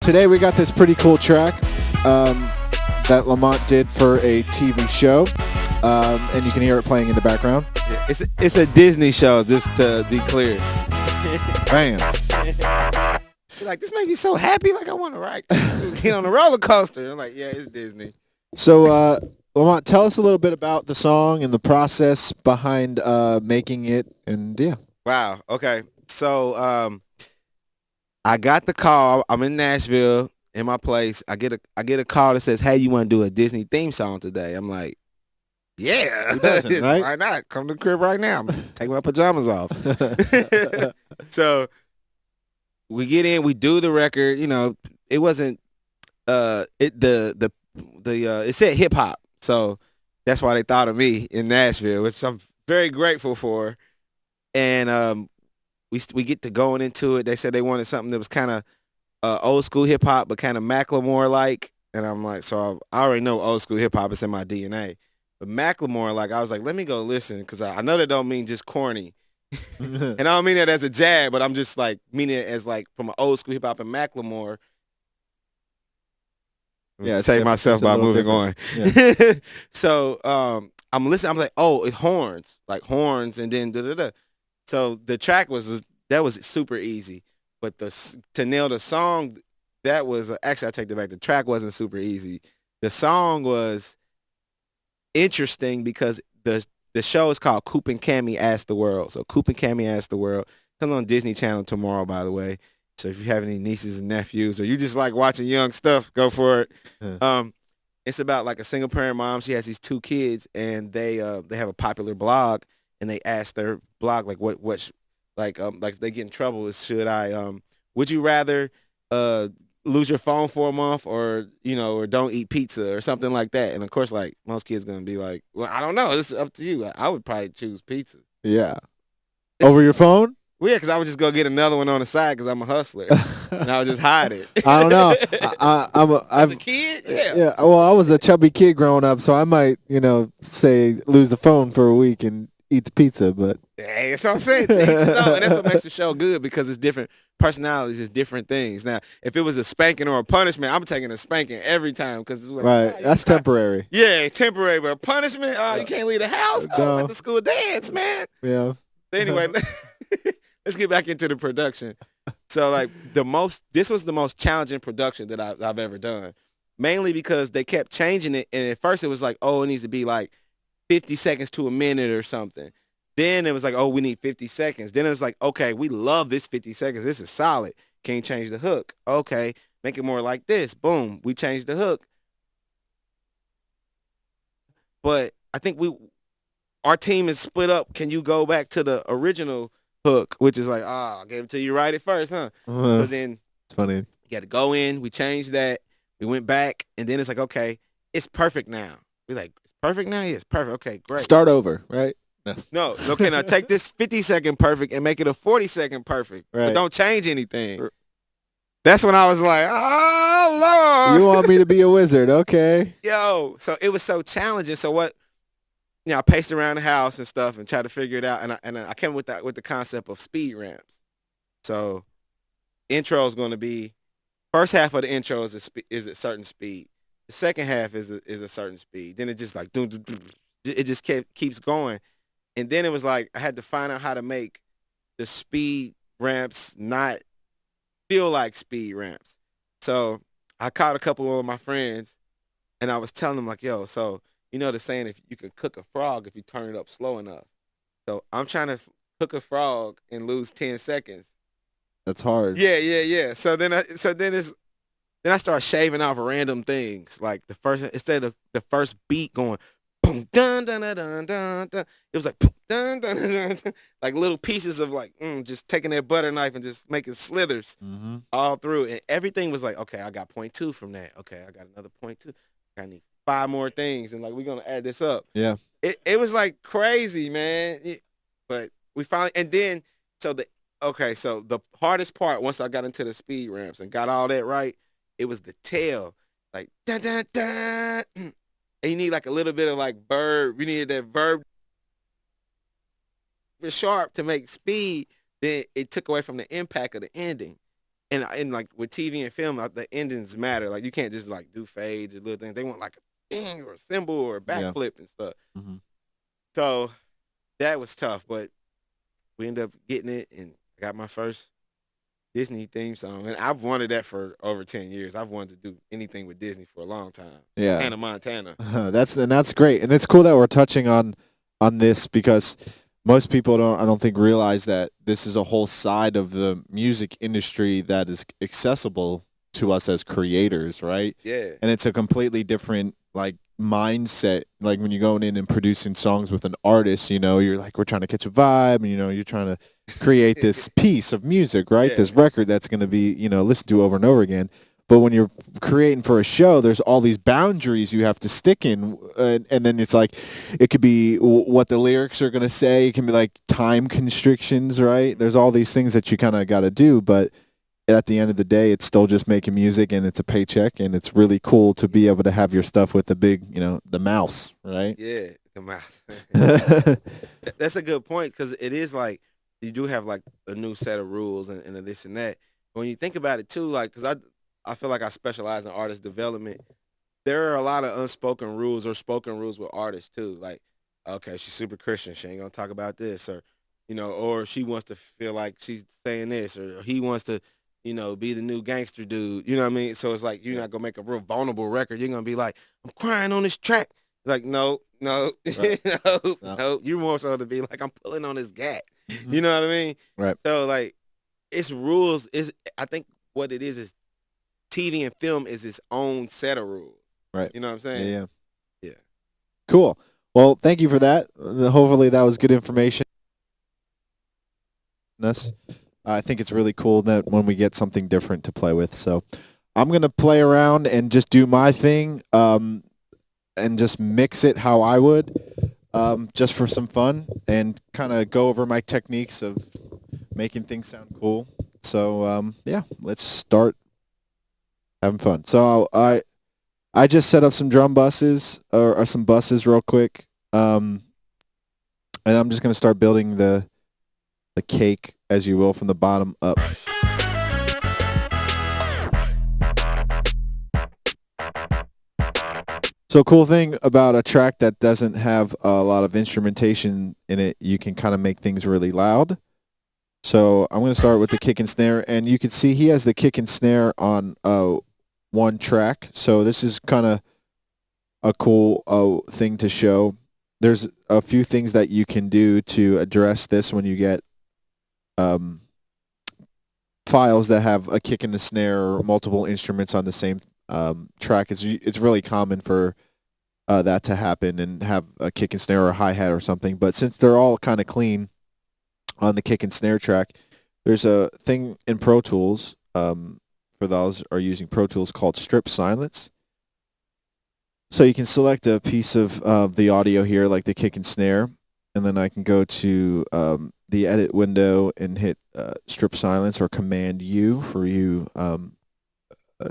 today we got this pretty cool track that Lamont did for a TV show, and you can hear it playing in the background. It's a Disney show, just to be clear. Bam. Like, this made me so happy. Like, I want to get on a roller coaster. I'm like, yeah, it's Disney. So, Lamont, tell us a little bit about the song and the process behind making it, and yeah. Wow. Okay. So, I got the call. I'm in Nashville in my place. I get a call that says, "Hey, you want to do a Disney theme song today?" I'm like, "Yeah, Who doesn't, right? Why not? Come to the crib right now. Take my pajamas off." So we get in. We do the record. You know, it wasn't it said hip hop, so that's why they thought of me in Nashville, which I'm very grateful for. And we get to going into it. They said they wanted something that was kind of old school hip hop, but kind of Macklemore like. And I'm like, so I already know old school hip hop is in my DNA. But Macklemore, like, I was like, let me go listen, because I know that don't mean just corny. And I don't mean that as a jab, but I'm just like meaning it as like from an old school hip hop and Macklemore. Yeah, save myself by moving on. Yeah. So I'm listening. I'm like, oh, it's horns, and then da da da. So the track was super easy, but to nail the song, that was actually, I take that back. The track wasn't super easy. The song was interesting because the show is called Coop and Cammy Ask the World. So Coop and Cammy Ask the World comes on Disney Channel tomorrow, by the way. So if you have any nieces and nephews, or you just like watching young stuff, go for it. It's about like a single parent mom. She has these 2 kids, and they have a popular blog, and they ask their blog like what like if they get in trouble, is should I would you rather lose your phone for a month, or or don't eat pizza or something like that? And of course, like, most kids gonna be like, well, I don't know, this is up to you. I would probably choose pizza. Yeah. Over your phone? Well, yeah, because I would just go get another one on the side because I'm a hustler, and I would just hide it. I don't know. As a kid, yeah. Yeah. Well, I was a chubby kid growing up, so I might, say lose the phone for a week and eat the pizza. But hey, that's what I'm saying. To each his own. And that's what makes the show good, because it's different personalities, it's different things. Now, if it was a spanking or a punishment, I'm taking a spanking every time, because it's like, right. That's temporary. Yeah, it's temporary. But a punishment, you can't leave the house. No. At the school dance, man. Yeah. Anyway. Let's get back into the production. So, like, this was the most challenging production that I've ever done, mainly because they kept changing it. And at first it was like, oh, it needs to be like 50 seconds to a minute or something. Then it was like, oh, we need 50 seconds. Then it was like, okay, we love this 50 seconds. This is solid. Can you change the hook? Okay, make it more like this. Boom, we changed the hook. But I think our team is split up. Can you go back to the original hook, which is like, I gave it to you right at first, huh? But then it's funny. You got to go in. We changed that. We went back, and then it's like, okay, it's perfect now. We're like, it's perfect now? Yeah, it's perfect. Okay, great. Start over, right? No. Okay, now take this 50-second perfect and make it a 40-second perfect. Right. But don't change anything. That's when I was like, oh, Lord. You want me to be a wizard? Okay. Yo, so it was so challenging. So what? I paced around the house and stuff and tried to figure it out, and I came with the concept of speed ramps. So, intro is going to be, first half of the intro is a certain speed. The second half is a certain speed. Then it just like it just keeps going, and then it was like I had to find out how to make the speed ramps not feel like speed ramps. So I called a couple of my friends, and I was telling them like, yo, so. You know the saying, if you can cook a frog if you turn it up slow enough. So I'm trying to cook a frog and lose 10 seconds. That's hard. Yeah. So then I start shaving off random things, like instead of the first beat going boom dun dun dun dun dun dun, it was like boom dun dun dun dun, dun, like little pieces of like just taking that butter knife and just making slithers all through, and everything was like, okay, I got 0.2 from that. Okay, I got another 0.2. I need 5 more things, and like we're gonna add this up. Yeah. It was like crazy, man. But we finally, and then so the hardest part, once I got into the speed ramps and got all that right, it was the tail, like dun dun dun, and you need like a little bit of like verb. You needed that verb sharp to make speed. Then it took away from the impact of the ending. and like with TV and film, the endings matter. Like you can't just like do fades or little things. They want like a ding or a cymbal or a Yeah. backflip and stuff. Mm-hmm. So that was tough, but we ended up getting it, and I got my first Disney theme song, and I've wanted that for over 10 years. I've wanted to do anything with Disney for a long time. Yeah. Hannah Montana. That's great, and it's cool that we're touching on this because most people I don't think realize that this is a whole side of the music industry that is accessible to us as creators, right? Yeah. And it's a completely different like mindset. Like when you're going in and producing songs with an artist, you're like, we're trying to catch a vibe, and you're trying to create this piece of music, right? Yeah. This record that's going to be, listened to over and over again. But when you're creating for a show, there's all these boundaries you have to stick in, and then it's like, it could be what the lyrics are going to say. It can be like time constrictions, right? There's all these things that you kind of got to do, but at the end of the day, it's still just making music, and it's a paycheck, and it's really cool to be able to have your stuff with the big, the mouse, right? Yeah, the mouse. That's a good point, because it is like you do have like a new set of rules and this and that. But when you think about it too, like, because I feel like I specialize in artist development. There are a lot of unspoken rules or spoken rules with artists too. Like, okay, she's super Christian, she ain't gonna talk about this, or or she wants to feel like she's saying this, or he wants to, be the new gangster dude. You know what I mean? So it's like you're not gonna make a real vulnerable record. You're gonna be like, I'm crying on this track. Like, no, Right. no. You're more so to be like, I'm pulling on this gat. Mhm. You know what I mean? Right. So like, it's rules. I think what it is TV and film is its own set of rules. Right. You know what I'm saying? Yeah. Cool. Well, thank you for that. Hopefully that was good information. I think it's really cool that when we get something different to play with. So I'm going to play around and just do my thing and just mix it how I would, just for some fun, and kind of go over my techniques of making things sound cool. So, yeah, let's start having fun. So I just set up some drum buses or some buses real quick, and I'm just going to start building the cake, as you will, from the bottom up. So cool thing about a track that doesn't have a lot of instrumentation in it, you can kind of make things really loud. So I'm going to start with the kick and snare, and you can see he has the kick and snare on one track. So this is kind of a cool thing to show. There's a few things that you can do to address this when you get files that have a kick and a snare or multiple instruments on the same track. It's really common for that to happen and have a kick and snare or a hi-hat or something. But since they're all kind of clean on the kick and snare track, there's a thing in Pro Tools, for those are using Pro Tools, called strip silence. So you can select a piece of the audio here, like the kick and snare, and then I can go to the edit window and hit strip silence, or Command U for you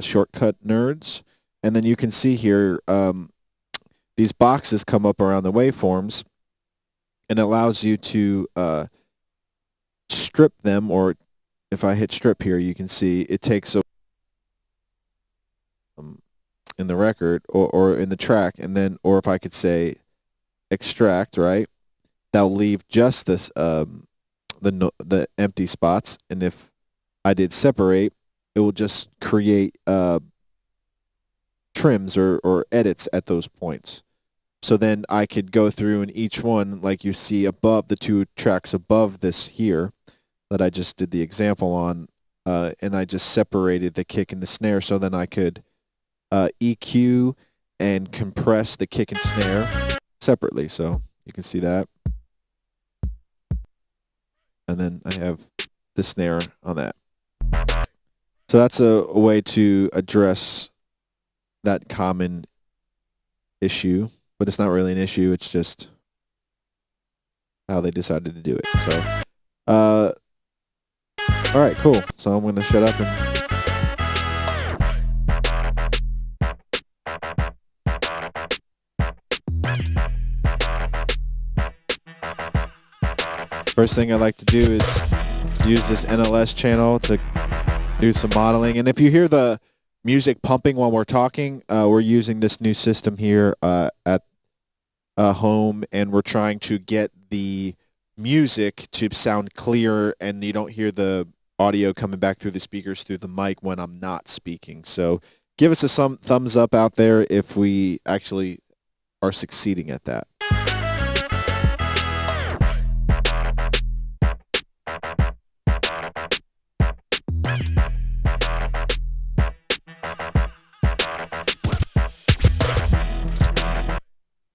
shortcut nerds. And then you can see here these boxes come up around the waveforms, and it allows you to strip them, or if I hit strip here, you can see it takes a in the record or in the track, and then, or if I could say extract, right, that'll leave just this the empty spots, and if I did separate, it will just create trims or edits at those points. So then I could go through, and each one, like you see above, the two tracks above this here that I just did the example on, and I just separated the kick and the snare, so then I could EQ and compress the kick and snare separately. So you can see that. And then I have the snare on that. So that's a way to address that common issue, but it's not really an issue. It's just how they decided to do it. So, all right, cool. So I'm going to shut up and... First thing I like to do is use this NLS channel to do some modeling. And if you hear the music pumping while we're talking, we're using this new system here at home, and we're trying to get the music to sound clear, and you don't hear the audio coming back through the speakers through the mic when I'm not speaking. So give us some thumbs up out there if we actually are succeeding at that.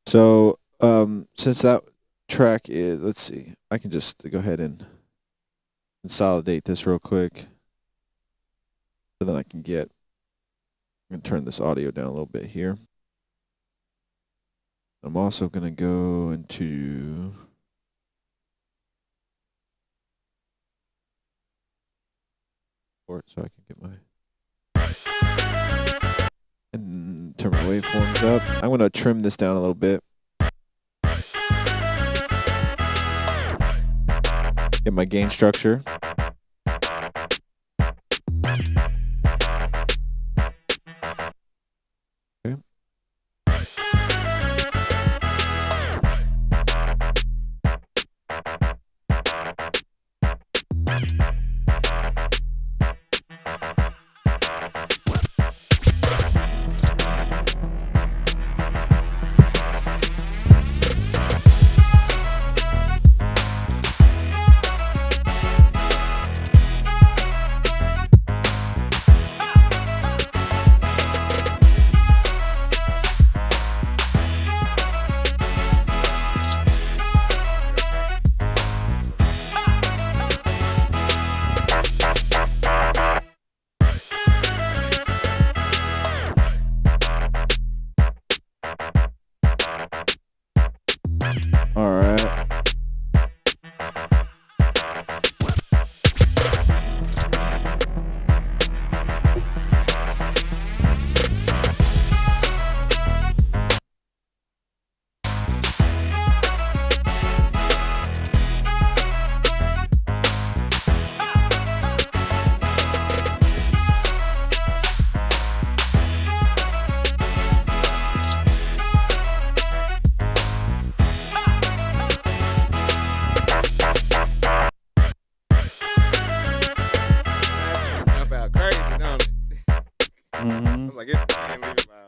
So since that track is, let's see, I can just go ahead and consolidate this real quick so then I'm going to turn this audio down a little bit here. I'm also going to go into so I can get and turn my waveforms up. I'm going to trim this down a little bit. Get my gain structure. Okay. All right. I was like, it's I can't leave it loud.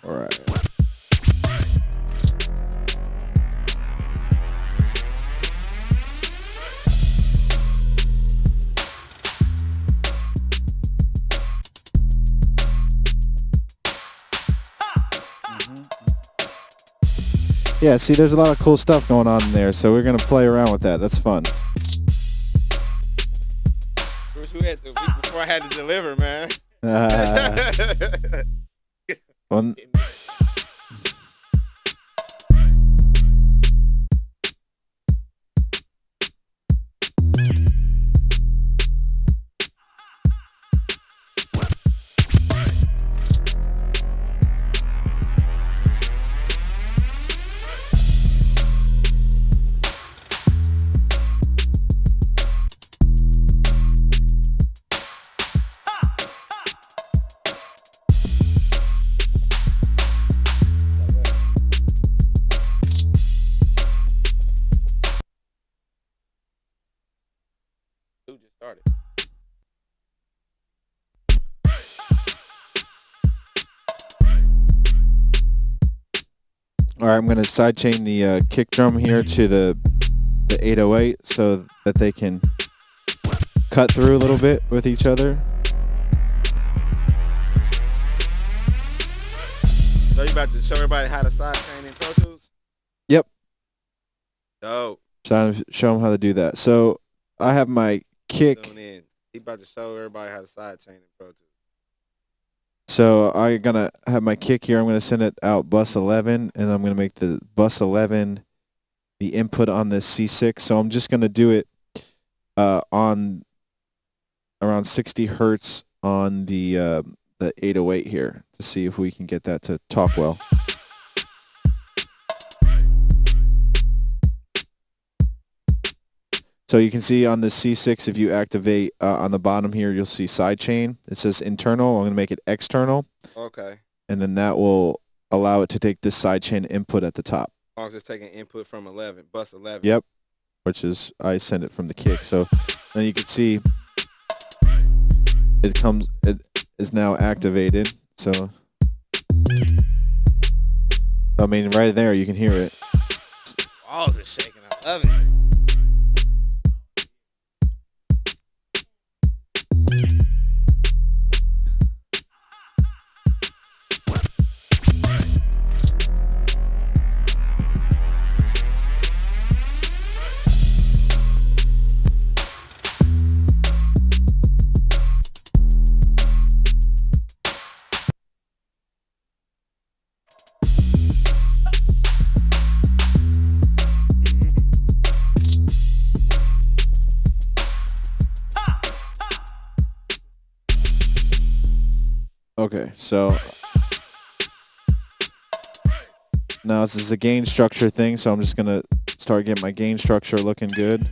All right. Yeah, see, there's a lot of cool stuff going on in there, so we're going to play around with that. That's fun. Who had the week before I had to deliver, man. Well, Who just started? all All right, I'm going to sidechain the kick drum here to the 808 so that they can cut through a little bit with each other. So you about to show everybody how to sidechain in Pro Tools? Yep. Dope. So show them how to do that. So I have my kick. He about to show everybody how to sidechain in Pro Tools. So I'm going to have my kick here. I'm going to send it out bus 11, and I'm going to make the bus 11 the input on this C6. So I'm just going to do it on around 60 hertz on the 808 here to see if we can get that to talk well. So you can see on the C6, if you activate on the bottom here, you'll see sidechain. It says internal. I'm going to make it external. Okay. And then that will allow it to take this sidechain input at the top. As long as it's taking input from 11, bus 11. Yep. Which is, I send it from the kick. So then you can see it is now activated. So, I mean, right there, you can hear it. Walls are shaking. I love it. Okay, so now this is a gain structure thing, so I'm just going to start getting my gain structure looking good.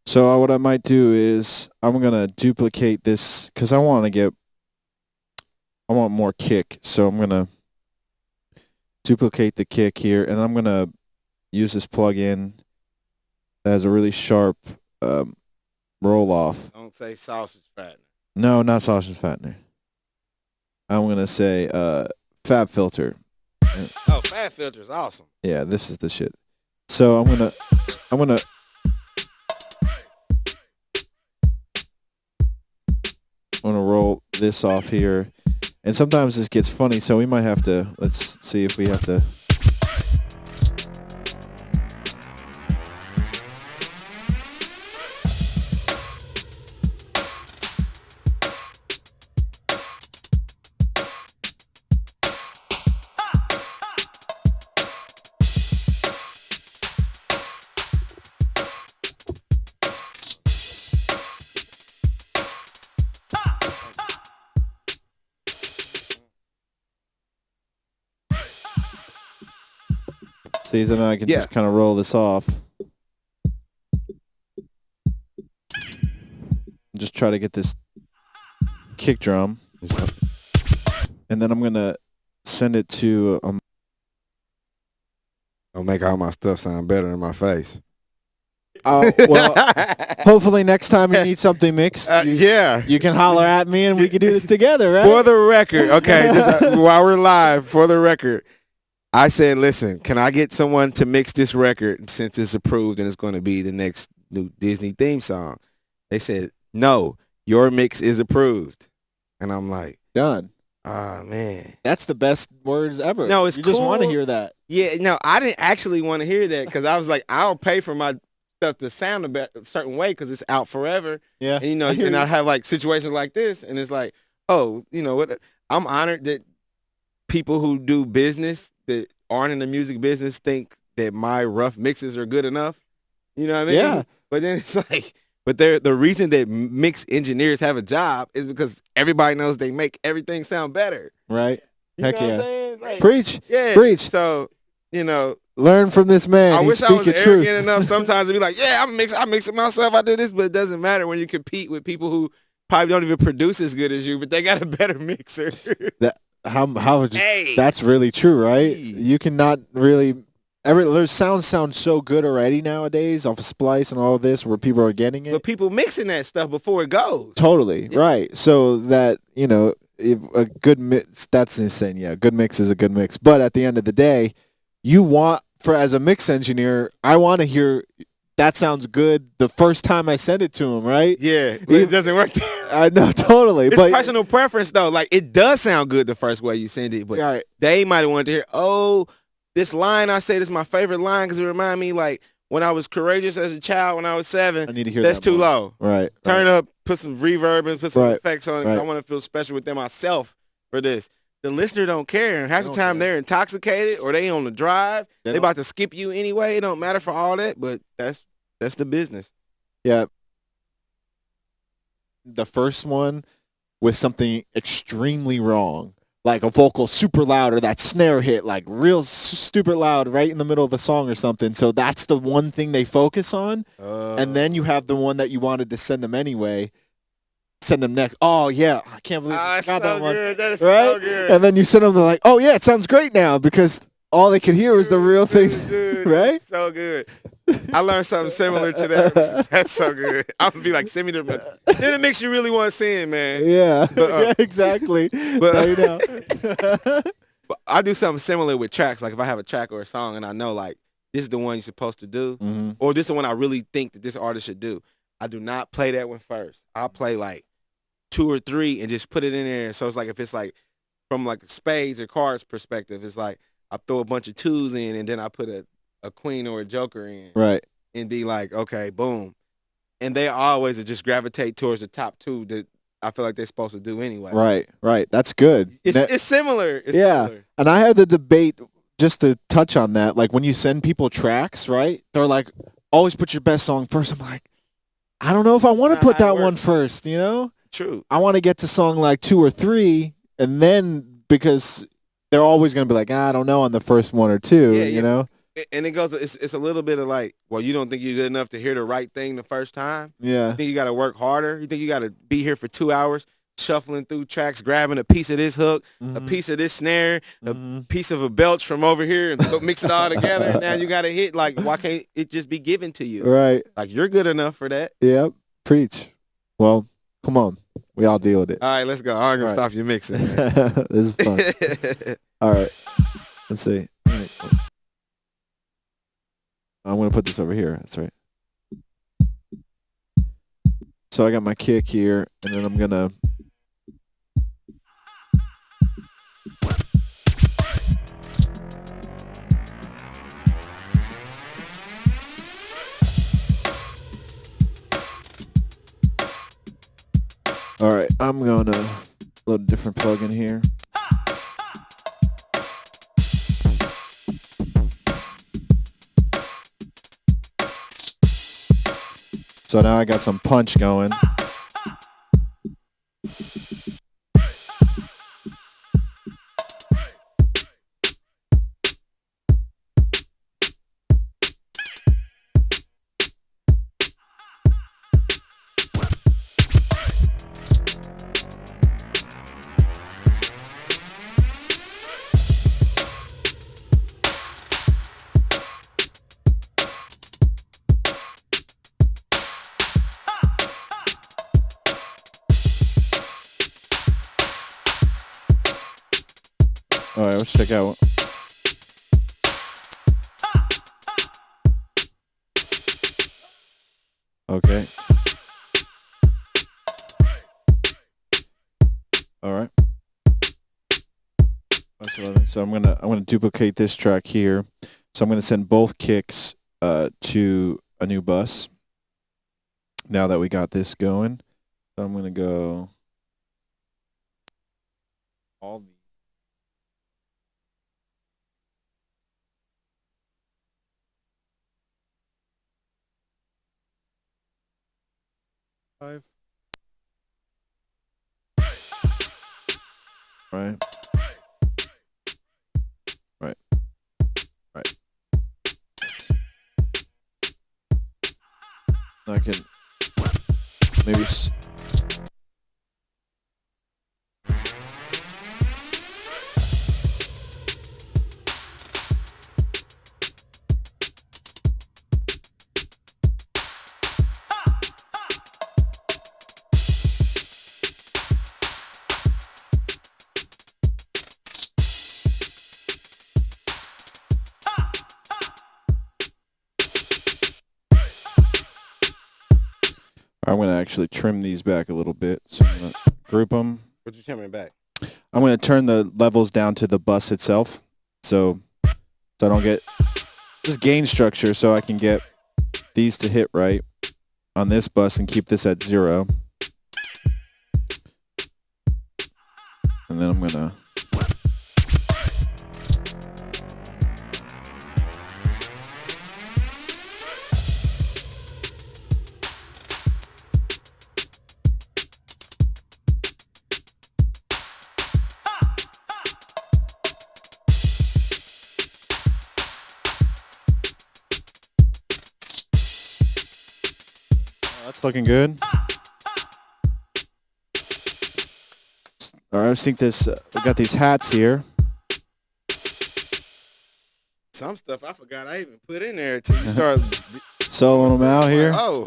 So what I might do is I'm going to duplicate this because I want more kick. So I'm going to duplicate the kick here, and I'm going to use this plugin that has a really sharp roll-off. Don't say sausage fattener. No, not sausage fattener. I'm going to say Fab Filter. Oh, Fab Filter is awesome. Yeah, this is the shit. So I'm going to roll this off here, and sometimes this gets funny, so we might have to, let's see if we have to. See, then I can just kind of roll this off. Just try to get this kick drum. And then I'm going to send it to... I'll make all my stuff sound better in my face. Oh, well, hopefully next time you need something mixed, you can holler at me and we can do this together, right? For the record, okay, just while we're live, for the record, I said, listen, can I get someone to mix this record since it's approved and it's going to be the next new Disney theme song? They said, no, your mix is approved. And I'm like, done. Oh, man. That's the best words ever. No, it's you cool. just want to hear that. Yeah, no, I didn't actually want to hear that because I was like, I'll pay for my stuff to sound a certain way because it's out forever. Yeah. And, I have like situations like this, and it's like, oh, you know what? I'm honored that people who do business that aren't in the music business think that my rough mixes are good enough. You know what I mean? Yeah. But then it's like, but the reason that mix engineers have a job is because everybody knows they make everything sound better. Right. You Heck know what yeah. I'm saying? Like, Preach. Yeah. Preach. So, learn from this man. I He's wish I was speaking arrogant truth. enough sometimes to be like, yeah, I mix it myself. I do this, but it doesn't matter when you compete with people who probably don't even produce as good as you, but they got a better mixer. Hey, that's really true, right? Hey. You cannot really there's sounds sound so good already nowadays off of Splice and all of this where people are getting it. But people mixing that stuff before it goes. Totally, Yeah. right. So that, if a good mix, that's insane. Yeah, good mix is a good mix. But at the end of the day, as a mix engineer, I want to hear that sounds good the first time I send it to him, right? Yeah, but it doesn't work. I know, totally. It's but personal preference though. Like it does sound good the first way you send it, but right. they might have wanted to hear, oh, this line I say this is my favorite line because it remind me like when I was courageous as a child when I was 7. I need to hear that's that too more. low. Right. Turn up, put some reverb and put some Right. effects on it because I want to feel special within myself for this. The listener don't care. And half the time they're intoxicated or they on the drive. They about to skip you anyway. It don't matter for all that, but that's the business. Yeah. The first one with something extremely wrong, like a vocal super loud or that snare hit like real stupid loud right in the middle of the song or something. So that's the one thing they focus on. And then you have the one that you wanted to send them anyway. Send them next. Oh yeah, I can't believe I got that one. Good. That is right? so good. And then you send them, they're like, oh yeah, it sounds great now because all they could hear was the real thing, right? So good. I learned something similar to that. That's so good. I'm gonna be like, send me the then it makes you really want to sing, man. Yeah, but, yeah, exactly. But I do something similar with tracks. Like if I have a track or a song and I know like this is the one you're supposed to do, or this is the one I really think that this artist should do, I do not play that one first. I'll play like 2 or 3 and just put it in there. So it's like if it's like from like spades or cards perspective, it's like I throw a bunch of 2s in and then I put a queen or a joker in. Right. And be like, okay, boom. And they always just gravitate towards the top 2 that I feel like they're supposed to do anyway. Right. That's good. It's similar. It's similar. And I had the debate just to touch on that. Like when you send people tracks, right? They're like, always put your best song first. I'm like, I don't know if I want to put that one first, True. I want to get to song like 2 or 3 and then because they're always going to be like, I don't know on the first 1 or 2, you know? And it goes, it's a little bit of like, well, you don't think you're good enough to hear the right thing the first time? Yeah. You think you got to work harder? You think you got to be here for 2 hours, shuffling through tracks, grabbing a piece of this hook, a piece of this snare, a piece of a belch from over here, and mix it all together, and now you got to hit, like, why can't it just be given to you? Right. Like, you're good enough for that. Yep. Preach. Well, come on. We all deal with it. All right, let's go. I'm going to stop you mixing. This is fun. All right. Let's see. All right. I'm going to put this over here. That's right. So I got my kick here, and then I'm going to... All right, I'm going to load a different plug in here. So now I got some punch going. All right, let's check out. Okay. All right. That's 11. So I'm gonna duplicate this track here. So I'm gonna send both kicks to a new bus. Now that we got this going, so I'm gonna go all these. Five. Right. Right. Right. I can maybe I'm going to actually trim these back a little bit. So I'm going to group them. What you trimming back? I'm going to turn the levels down to the bus itself. So I don't get just gain structure, so I can get these to hit right on this bus and keep this at 0. And then I'm going to... That's looking good. All right, I think this. We got these hats here. Some stuff I forgot I even put in there until you start soloing them out here. Oh.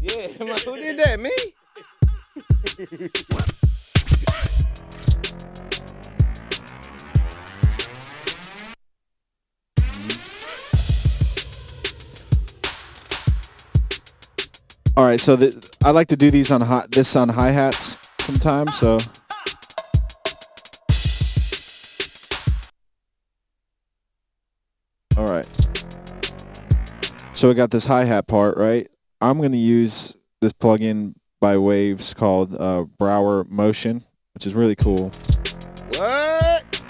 Yeah, I'm like, who did that? Me? All right, so I like to do these on hi-hats sometimes. So all right, so we got this hi-hat part, right? I'm gonna use this plugin by Waves called Brower Motion, which is really cool. What?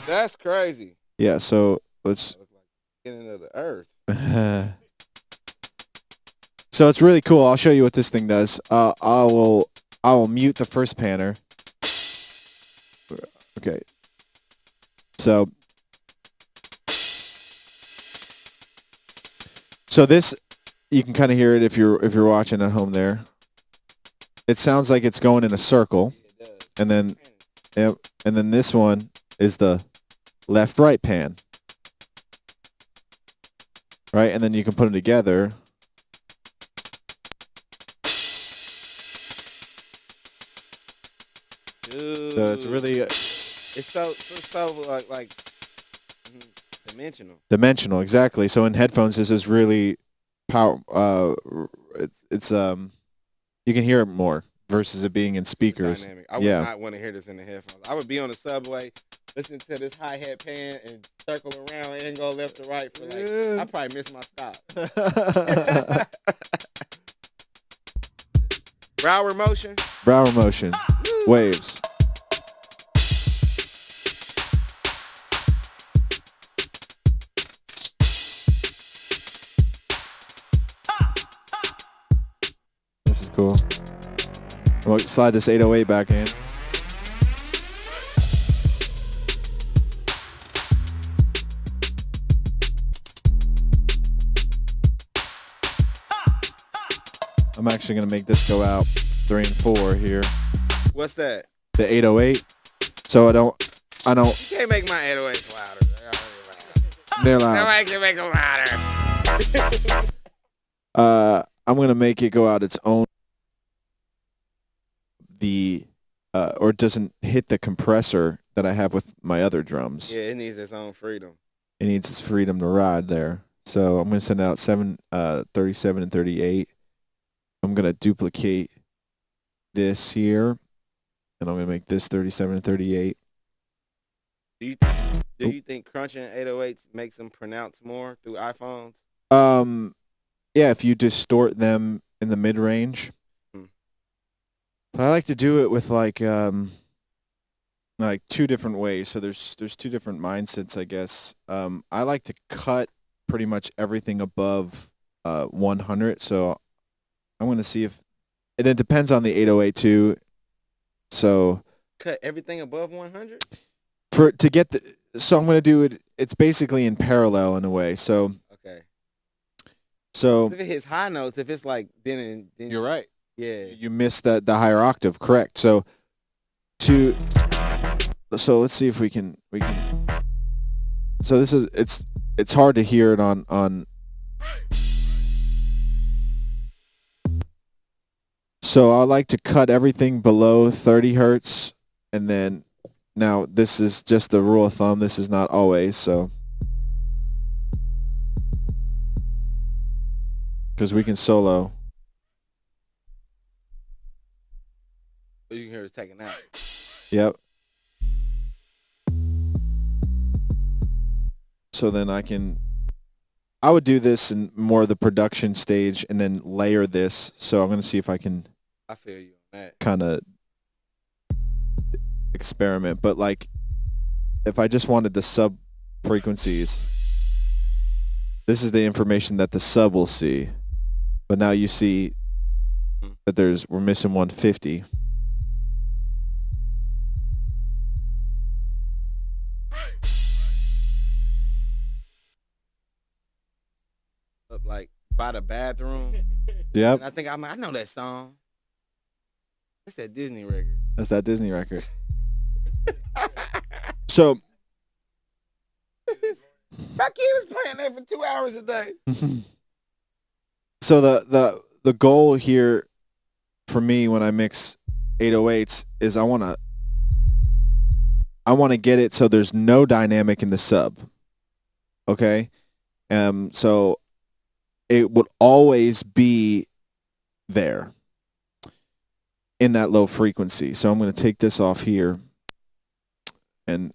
That's crazy. Yeah, so let's get into the earth. So it's really cool. I'll show you what this thing does. I will mute the first panner. Okay. So this, you can kind of hear it if you're watching at home there. It sounds like it's going in a circle, and then this one is the left-right pan, right? And then you can put them together. Dude. So it's really it's so like dimensional. Dimensional, exactly. So in headphones, this is really power. It's you can hear it more versus it being in speakers. I would not want to hear this in the headphones. I would be on the subway, listening to this hi-hat pan and circle around and go left to right for like. I probably miss my stop. Brower motion. Brower motion. Waves. This is cool. We'll slide this 808 back in. I'm actually going to make this go out 3 and 4 here. What's that? The 808. So I don't. You can't make my 808s louder. They're loud. Nobody can make them louder. I'm going to make it go out its own. Or it doesn't hit the compressor that I have with my other drums. Yeah, it needs its own freedom. It needs its freedom to ride there. So I'm going to send out 37 and 38. I'm going to duplicate this here, and I'm going to make this 37 and 38. Do you think crunching 808s makes them pronounce more through iPhones? Yeah, if you distort them in the mid-range. But I like to do it with like 2 different ways. So there's 2 different mindsets, I guess. I like to cut pretty much everything above 100. So I'm going to see if it depends on the 808 too. So cut everything above 100? To get so I'm going to do it. It's basically in parallel in a way. So okay. So if it hits high notes, if it's like then you're right. Yeah. You missed the higher octave, correct. So let's see if we can so this is it's hard to hear it on so I like to cut everything below 30 hertz, and then now this is just the rule of thumb, this is not always, so because we can solo. So you can hear us taking out. Yep. So then I would do this in more of the production stage and then layer this. So I'm going to see if I can I feel you on that. kind of experiment. But like, if I just wanted the sub frequencies, this is the information that the sub will see. But now you see that we're missing 150. Up like by the bathroom. Yep. And I think I know that song. It's that Disney record. That's that Disney record. So my kid was playing that for 2 hours a day. so the goal here for me when I mix 808s is I want to get it so there's no dynamic in the sub. Okay? So it would always be there in that low frequency. So I'm going to take this off here and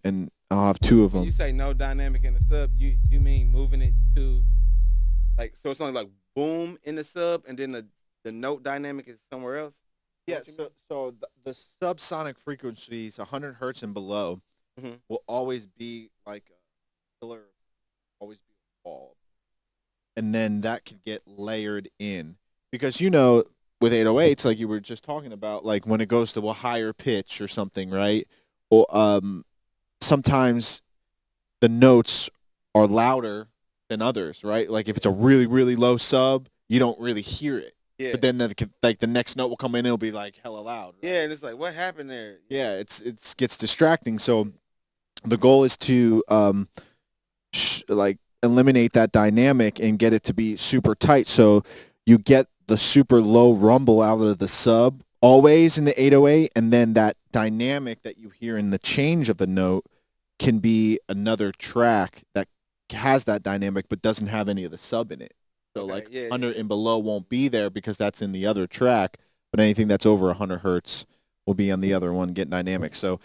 I'll have two of them. When you say no dynamic in the sub, you mean moving it to like, so it's only like boom in the sub and then the note dynamic is somewhere else? Yeah, so the subsonic frequencies, 100 hertz and below, will always be like a pillar, always be a wall. And then that could get layered in. Because, with 808s, like you were just talking about, like when it goes to a higher pitch or something, right? Or sometimes the notes are louder than others, right? Like if it's a really, really low sub, you don't really hear it. Yeah. But then the next note will come in and it'll be like hella loud. Right? Yeah, and it's like, what happened there? Yeah, it gets distracting. So the goal is to eliminate that dynamic and get it to be super tight. So you get the super low rumble out of the sub always in the 808, and then that dynamic that you hear in the change of the note can be another track that has that dynamic but doesn't have any of the sub in it. So under and below won't be there because that's in the other track, but anything that's over 100 hertz will be on the other one getting dynamic. So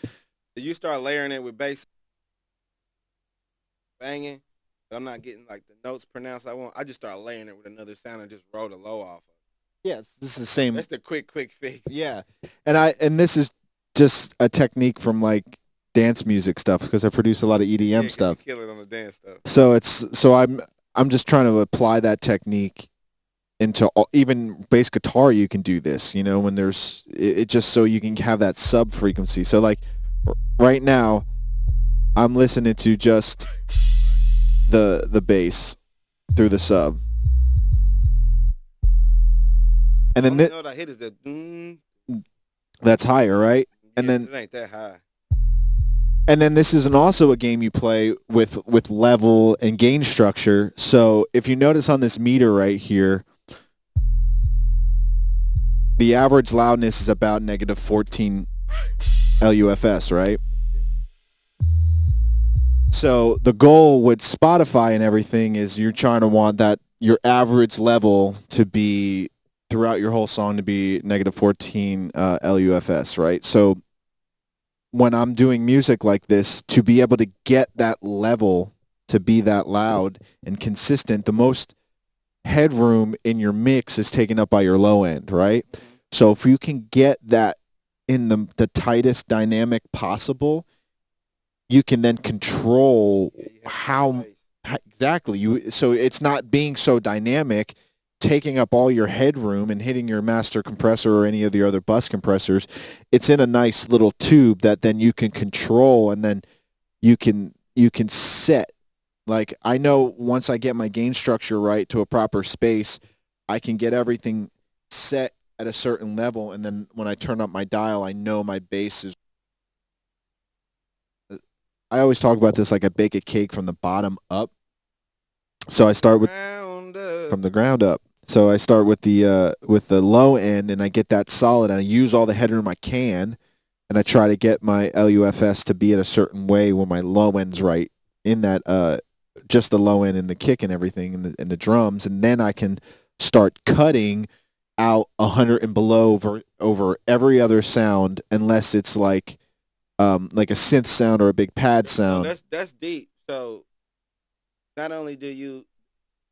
you start layering it with bass banging. I'm not getting like the notes pronounced I want. I just start layering it with another sound and just roll the low off. Yes, this is the same. That's the quick fix. Yeah, and this is just a technique from like dance music stuff because I produce a lot of EDM stuff. You kill it on the dance stuff. So I'm just trying to apply that technique into even bass guitar. You can do this, when there's it just so you can have that sub frequency. So like right now, I'm listening to just the bass through the sub. And then the note I hit is the that's higher, right? And then it ain't that high. And then this is also a game you play with level and gain structure. So if you notice on this meter right here, the average loudness is about negative 14 LUFS, right? So the goal with Spotify and everything is you're trying to want that your average level to be throughout your whole song to be negative 14 LUFS, right? So when I'm doing music like this, to be able to get that level to be that loud and consistent, the most headroom in your mix is taken up by your low end, right? So if you can get that in the tightest dynamic possible, you can then control how exactly so it's not being so dynamic, taking up all your headroom and hitting your master compressor or any of the other bus compressors. It's in a nice little tube that then you can control, and then you can set. Like I know once I get my gain structure right to a proper space, I can get everything set at a certain level, and then when I turn up my dial, I know my bass is. I always talk about this like I bake a cake from the bottom up. So I start with from the ground up. So I start with the low end, and I get that solid, and I use all the headroom I can, and I try to get my LUFS to be at a certain way when my low end's right in that just the low end and the kick and everything and the drums, and then I can start cutting out 100 and below over every other sound, unless it's like a synth sound or a big pad sound. That's deep. So not only do you,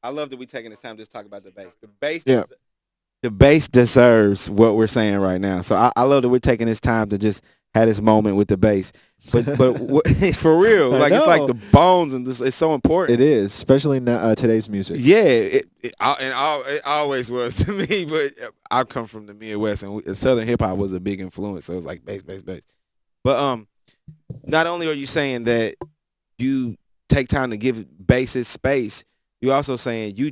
I love that we taking this time to just talk about the bass. Yeah. The bass deserves what we're saying right now. So I love that we're taking this time to just have this moment with the bass. But it's for real. Like it's like the bones and it's so important. It is, especially in today's music. Yeah, it always was to me. But I come from the Midwest, and Southern hip hop was a big influence. So it was like bass, bass, bass. But not only are you saying that you take time to give basses space, you're also saying you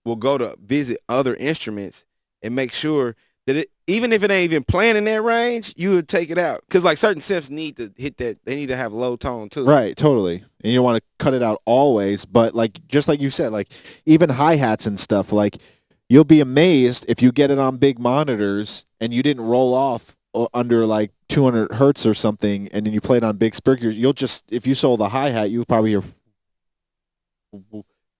will go to visit other instruments and make sure that it, even if it ain't even playing in that range, you would take it out. Because like certain synths need to hit that, they need to have low tone too. Right, totally. And you don't want to cut it out always, but like just like you said, like even hi-hats and stuff, like you'll be amazed if you get it on big monitors and you didn't roll off under like 200 hertz or something, and then you play it on big speakers. You'll just, if you sold a hi-hat, you would probably hear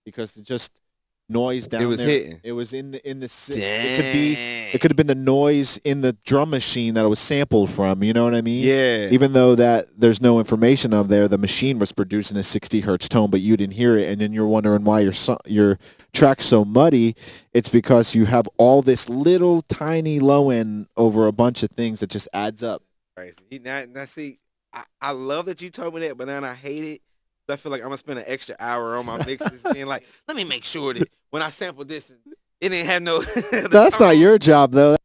because it just noise down there. It was hitting. It was in the it could have been the noise in the drum machine that it was sampled from, you know what I mean? Yeah. Even though that there's no information of there, the machine was producing a 60 hertz tone, but you didn't hear it, and then you're wondering why your track's so muddy. It's because you have all this little tiny low end over a bunch of things that just adds up. Crazy. Now see, I love that you told me that, but then I hate it. I feel like I'm gonna spend an extra hour on my mixes being like, let me make sure that when I sample this, it didn't have no. That's not your job though.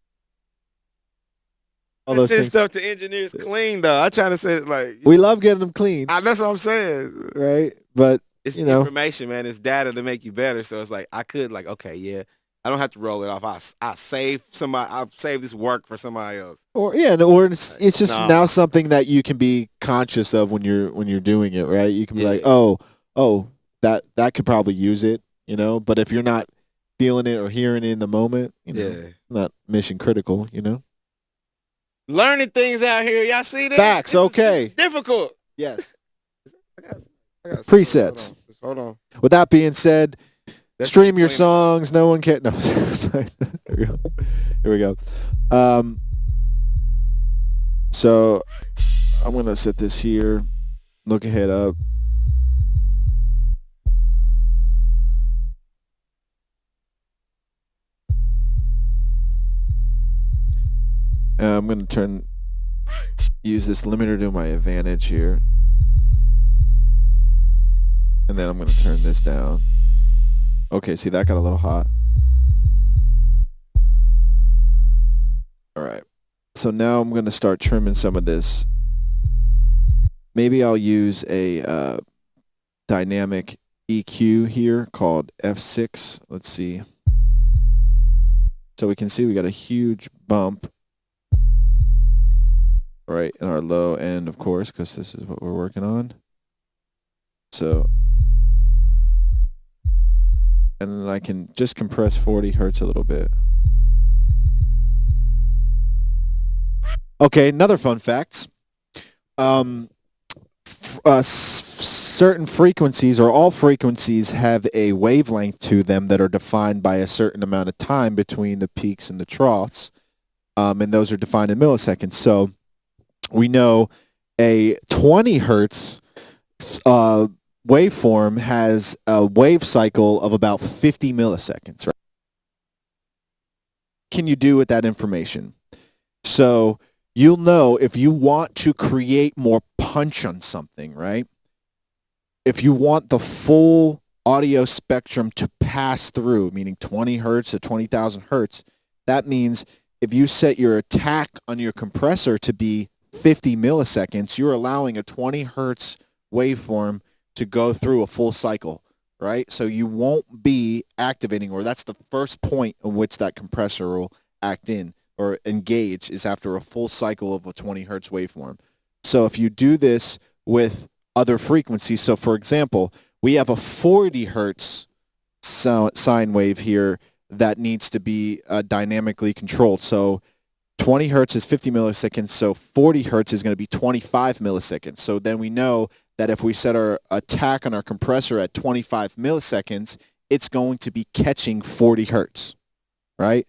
All those things. Stuff to engineers clean though. I try to say like we love getting them clean. That's what I'm saying, right? But it's information, man. It's data to make you better. So it's like I could like, okay, yeah, I don't have to roll it off. I save somebody. I'll save this work for somebody else. Or it's just now something that you can be conscious of when you're doing it, right? You can be like, oh, that could probably use it, But if you're not feeling it or hearing it in the moment, it's not mission critical, Learning things out here, y'all see this? Facts. Okay. It's difficult. Yes. I got presets. Hold on. With that being said. Stream your songs. No one can. No. Here we go. So I'm gonna set this here. Look ahead up. I'm gonna use this limiter to my advantage here, and then I'm gonna turn this down. Okay, see, that got a little hot. All right. So now I'm going to start trimming some of this. Maybe I'll use a dynamic EQ here called F6. Let's see. So we can see we got a huge bump right in our low end, of course, because this is what we're working on. So... and then I can just compress 40 hertz a little bit. Okay, another fun fact. Certain frequencies, or all frequencies, have a wavelength to them that are defined by a certain amount of time between the peaks and the troughs, and those are defined in milliseconds. So we know a 20 hertz waveform has a wave cycle of about 50 milliseconds, right? What can you do with that information? So you'll know if you want to create more punch on something, right? If you want the full audio spectrum to pass through, meaning 20 hertz to 20,000 hertz, that means if you set your attack on your compressor to be 50 milliseconds, you're allowing a 20 hertz waveform to go through a full cycle, right? So you won't be activating, or that's the first point in which that compressor will act in or engage, is after a full cycle of a 20 hertz waveform. So if you do this with other frequencies, so for example, we have a 40 hertz sine wave here that needs to be dynamically controlled. So 20 hertz is 50 milliseconds, so 40 hertz is going to be 25 milliseconds. So then we know that if we set our attack on our compressor at 25 milliseconds, it's going to be catching 40 hertz, right?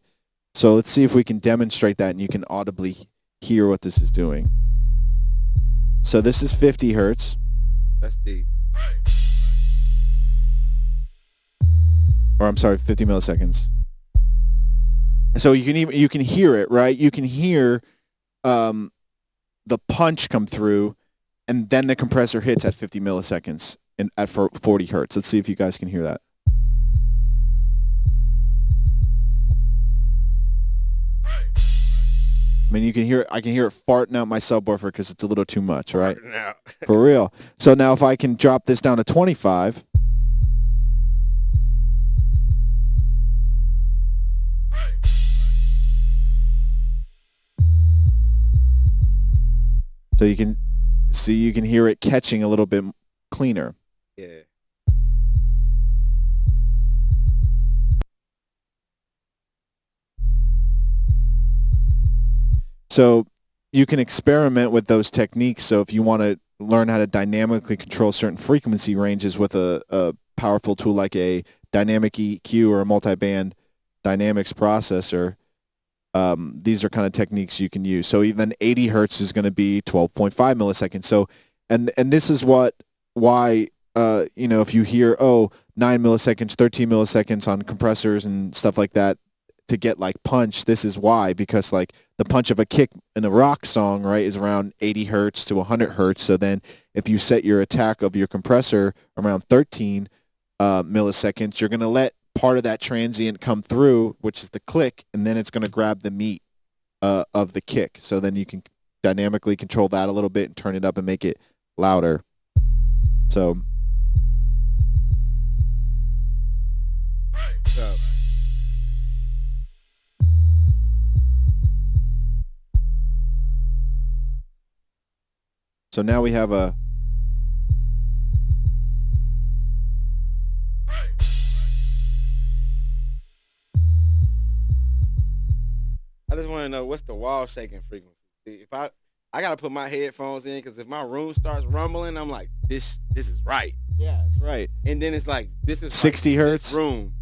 So let's see if we can demonstrate that and you can audibly hear what this is doing. So this is 50 hertz. That's deep. Or I'm sorry, 50 milliseconds. So you can hear it, right? You can hear the punch come through, and then the compressor hits at 50 milliseconds and at 40 hertz. Let's see if you guys can hear that. I mean, you can hear. I can hear it farting out my subwoofer because it's a little too much, right? For real. So now, if I can drop this down to 25. So you can see, you can hear it catching a little bit cleaner. Yeah. So you can experiment with those techniques. So if you want to learn how to dynamically control certain frequency ranges with a powerful tool like a dynamic EQ or a multi-band dynamics processor, these are kind of techniques you can use. So even 80 hertz is going to be 12.5 milliseconds. So, and this is why if you hear 9 milliseconds, 13 milliseconds on compressors and stuff like that to get like punch, this is why, because like the punch of a kick in a rock song, right, is around 80 hertz to 100 hertz. So then if you set your attack of your compressor around 13 milliseconds, you're going to let part of that transient come through, which is the click, and then it's going to grab the meat of the kick. So then you can dynamically control that a little bit and turn it up and make it louder. So now we have a I just want to know what's the wall shaking frequency. If I gotta put my headphones in, because if my room starts rumbling, I'm like, this is right. Yeah, it's right. And then it's like, this is 60 like hertz room.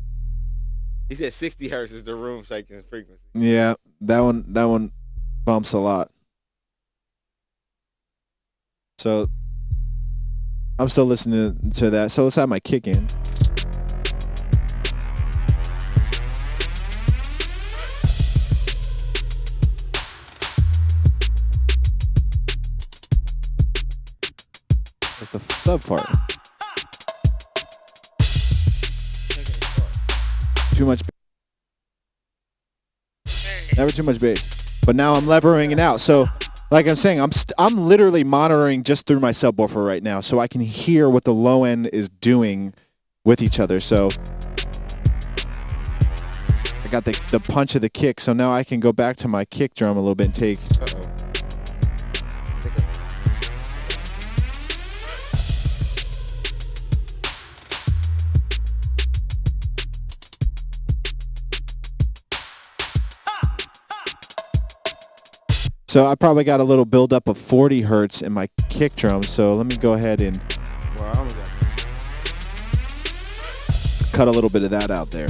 He said 60 hertz is the room shaking frequency. Yeah, that one bumps a lot. So I'm still listening to that. So let's have my kick in. That's the sub part. Too much. Never too much bass. But now I'm levering it out. So, like I'm saying, I'm literally monitoring just through my subwoofer right now, so I can hear what the low end is doing with each other. So I got the punch of the kick. So now I can go back to my kick drum a little bit and take. So I probably got a little buildup of 40 hertz in my kick drum. So let me go ahead and cut a little bit of that out there.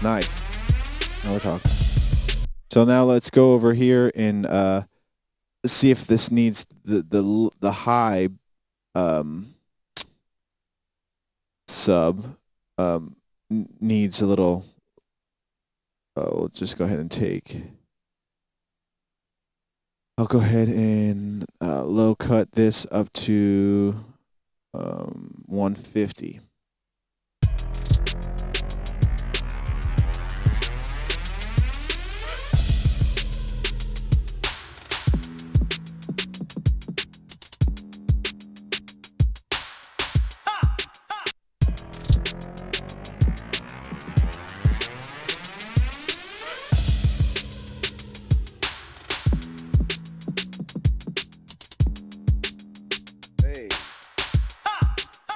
Nice. Now we're talking. So now let's go over here and see if this needs the high sub needs a little. We'll just go ahead and take. I'll go ahead and low cut this up to 150.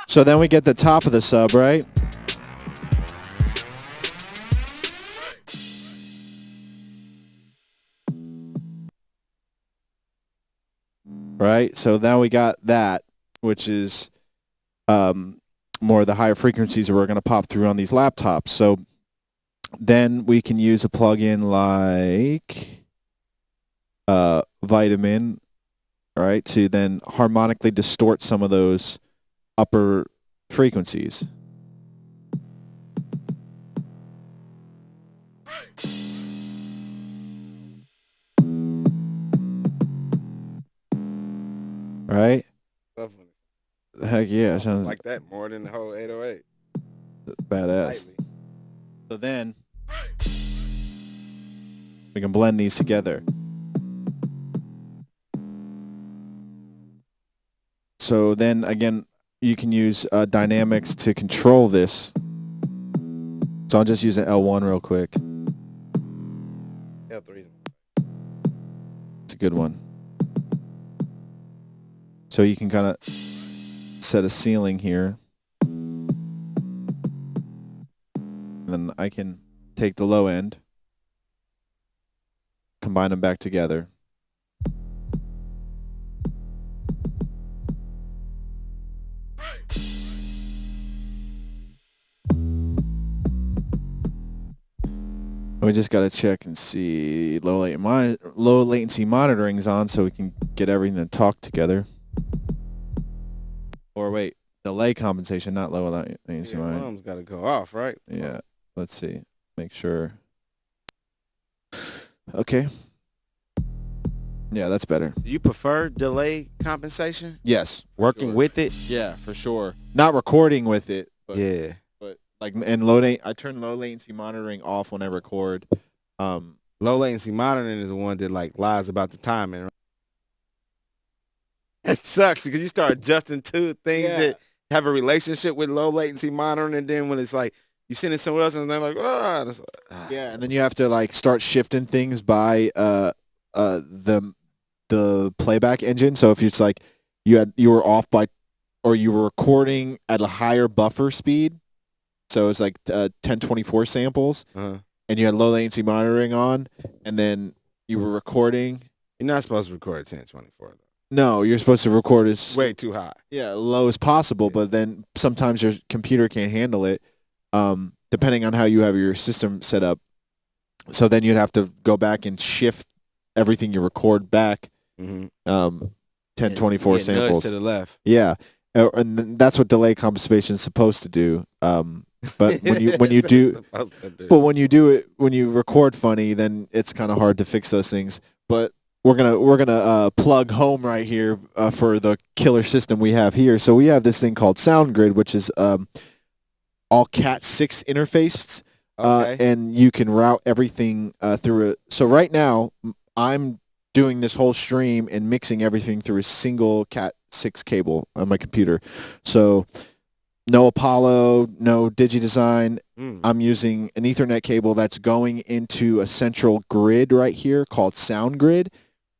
So then we get the top of the sub, right? right? So now we got that, which is more of the higher frequencies that we're going to pop through on these laptops. So then we can use a plugin like Vitamin, right, to then harmonically distort some of those upper frequencies. Right? Heck yeah, sounds like that more than the whole 808. badass. Lightly. So then we can blend these together. So then again, you can use dynamics to control this. So I'll just use an L1 real quick. L3. It's a good one. So you can kind of set a ceiling here. And then I can take the low end, combine them back together. We just got to check and see low latency monitoring's on so we can get everything to talk together. Or wait, delay compensation, not low latency monitoring. One of them's got to go off, right? Yeah, let's see. Make sure. Okay. Yeah, that's better. Do you prefer delay compensation? Yes. Working with it? Yeah, for sure. Not recording with it. But, Yeah. But like, and I turn low latency monitoring off when I record. Low latency monitoring is the one that like lies about the timing. Right? It sucks because you start adjusting to things that have a relationship with low latency monitoring, and then when it's like you send it somewhere else and they're like, yeah, and then you have to like start shifting things by the playback engine. So if it's like you were off by, or you were recording at a higher buffer speed, so it's like 1024 samples, and you had low latency monitoring on, and then you were recording. You're not supposed to record at 1024 though. No, you're supposed to record as way too high. Yeah, low as possible, but then sometimes your computer can't handle it, depending on how you have your system set up. So then you'd have to go back and shift everything you record back 1024 samples to the left. Yeah, and that's what delay compensation is supposed to do. But when you do it, when you record funny, then it's kind of hard to fix those things. But we're gonna plug home right here for the killer system we have here. So we have this thing called SoundGrid, which is all Cat6 interfaced, and you can route everything through it. So right now, I'm doing this whole stream and mixing everything through a single Cat6 cable on my computer. So no Apollo, no DigiDesign. I'm using an Ethernet cable that's going into a central grid right here called SoundGrid.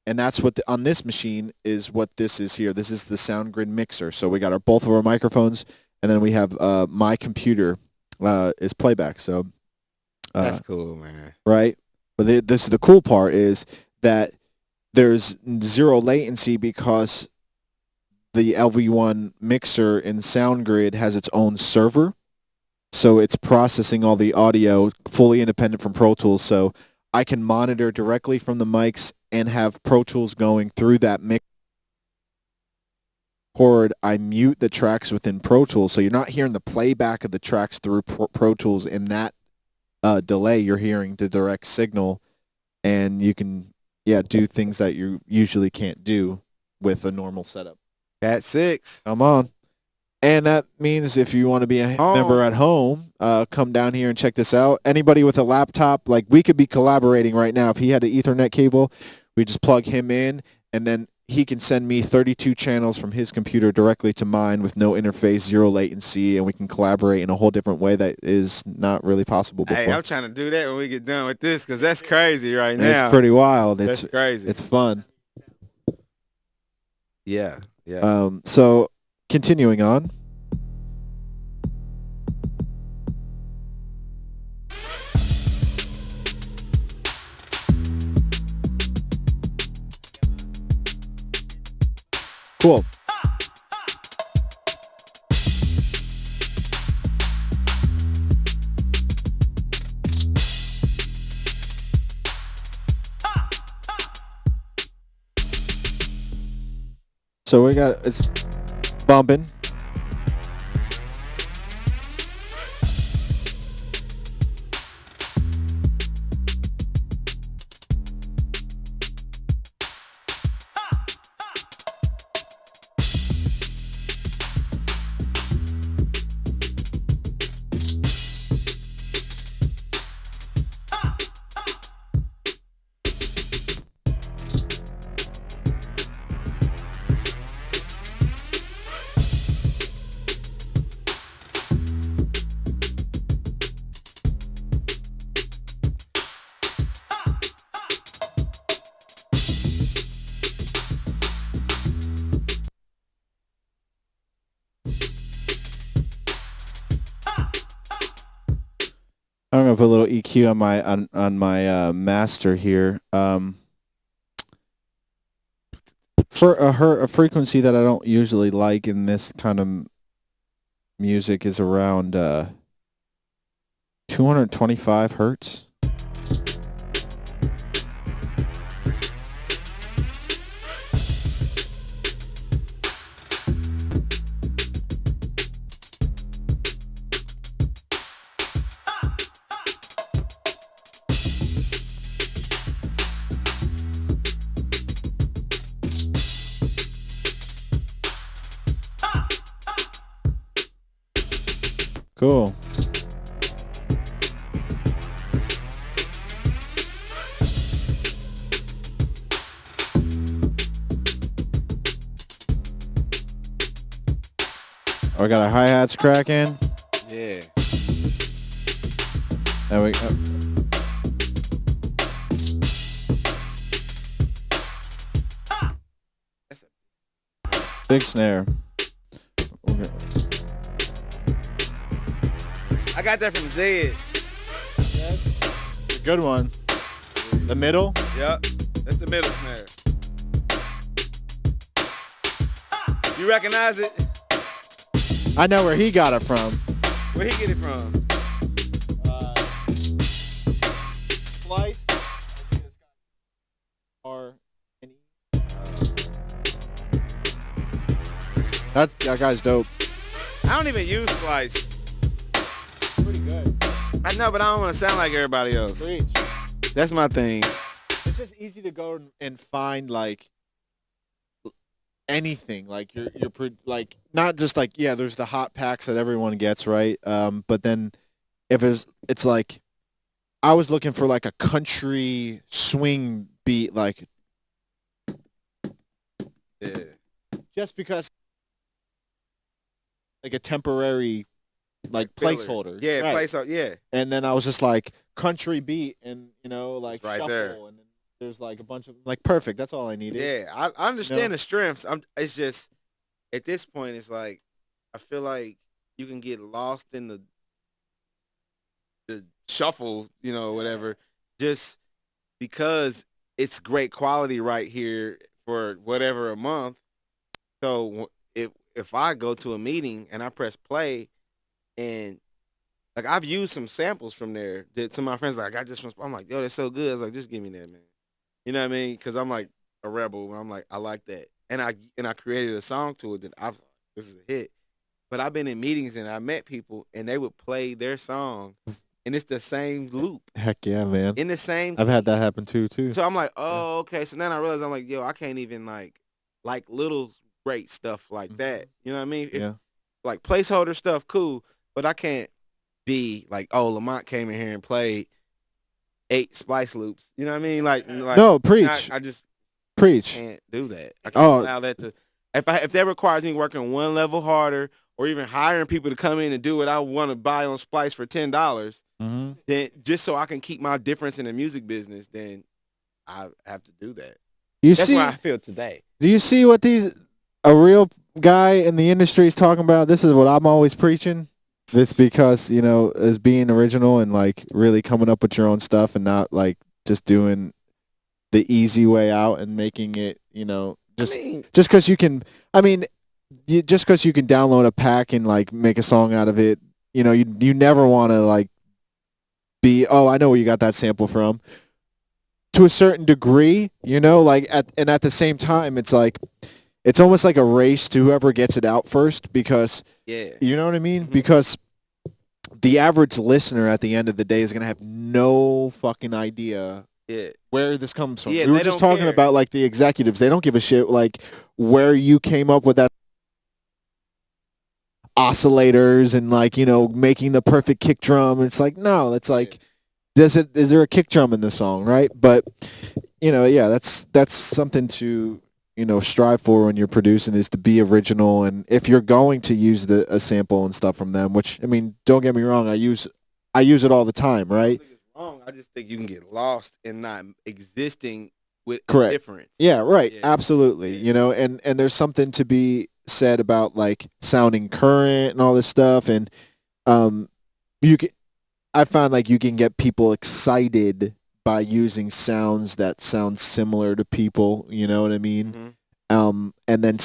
And that's what on this machine is what this is here. This is the SoundGrid mixer. So we got both of our microphones, and then we have my computer is playback. So that's cool, man. Right? But this is the cool part is that there's zero latency because the LV1 mixer in SoundGrid has its own server. So it's processing all the audio fully independent from Pro Tools. So I can monitor directly from the mics and have Pro Tools going through that mix. I mute the tracks within Pro Tools. So you're not hearing the playback of the tracks through Pro Tools in that delay. You're hearing the direct signal, and you can do things that you usually can't do with a normal setup. Cat6. Come on. And that means if you want to be a member at home, come down here and check this out. Anybody with a laptop, like we could be collaborating right now. If he had an Ethernet cable, we just plug him in, and then he can send me 32 channels from his computer directly to mine with no interface, zero latency, and we can collaborate in a whole different way that is not really possible before. Hey, I'm trying to do that when we get done with this because that's crazy right now. It's pretty wild. That's crazy. It's fun. Yeah. So continuing on. Cool. So we got it's bumping. I'm gonna put a little EQ on my master here. For a frequency that I don't usually like in this kind of music is around 225 hertz. Cool. Oh, we got our hi-hats cracking. Yeah. There we That's a big snare. I got that from Zed. Good one. The middle. Yep. That's the middle snare. You recognize it? I know where he got it from. Where he get it from? Spliced. I think it's got R and E. That guy's dope. I don't even use Splice. Pretty good. I know, but I don't want to sound like everybody else. Preach. That's my thing. It's just easy to go and find like anything. Like like not just like there's the hot packs that everyone gets, right? But then if it's like I was looking for like a country swing beat, like just because like a temporary like placeholder. Yeah, right. placeholder. Yeah. And then I was just like country beat, and like right shuffle, there. and then there's like a bunch of like perfect. That's all I needed. Yeah, I understand the strengths. It's just at this point, it's like I feel like you can get lost in the shuffle, whatever, just because it's great quality right here for whatever a month. So if I go to a meeting and I press play, and like I've used some samples from there that some of my friends like I got this from. I'm like, yo, that's so good. I was like, just give me that, man. You know what I mean? Because I'm like a rebel. I'm like, I like that, and I created a song to it that this is a hit. But I've been in meetings and I met people and they would play their song, and it's the same loop. Heck yeah, man. In the same. I've had that happen too. So I'm like, oh, okay. So then I realized I'm like, yo, I can't even like little great stuff like that. You know what I mean? Yeah. Like placeholder stuff, cool, but I can't be like, oh, Lamont came in here and played 8 splice loops. You know what I mean? Like no, preach. I just preach. Can't do that. I can't allow that to. If that requires me working one level harder, or even hiring people to come in and do what I want to buy on Splice for $10, then just so I can keep my difference in the music business, then I have to do that. That's why I feel today. Do you see what a real guy in the industry is talking about? This is what I'm always preaching. It's because, as being original and like really coming up with your own stuff and not like just doing the easy way out and making it, Just I mean, just because you can, I mean, just because you can download a pack and like make a song out of it, you never want to like be, oh, I know where you got that sample from. To a certain degree, like at the same time, it's like it's almost like a race to whoever gets it out first, because yeah. you know what I mean? Because the average listener at the end of the day is gonna have no fucking idea Yeah. where this comes from. Yeah, We were they just don't talking care. about like the executives; they don't give a shit like where you came up with that oscillators and like making the perfect kick drum. It's like no, it's like is there a kick drum in the song, right? But yeah, that's something to strive for when you're producing, is to be original. And if you're going to use a sample and stuff from them, which I mean, don't get me wrong, I use it all the time, I don't right? think it's wrong. I just think you can get lost in not existing with Correct. indifference. Yeah, right. Yeah. Absolutely. And there's something to be said about like sounding current and all this stuff. And you can I found like you can get people excited by using sounds that sound similar to people, you know what I mean? And then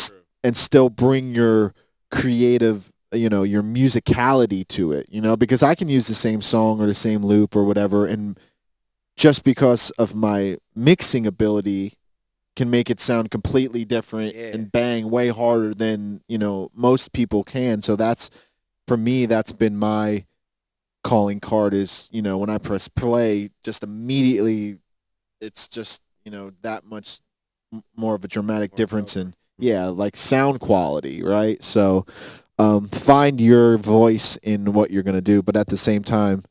and still bring your creative, your musicality to it, because I can use the same song or the same loop or whatever, and just because of my mixing ability can make it sound completely different and bang way harder than, most people can. So that's, for me, that's been my calling card, is, when I press play, just immediately it's just, that much more of a dramatic difference in, like sound quality, right? So find your voice in what you're going to do, but at the same time,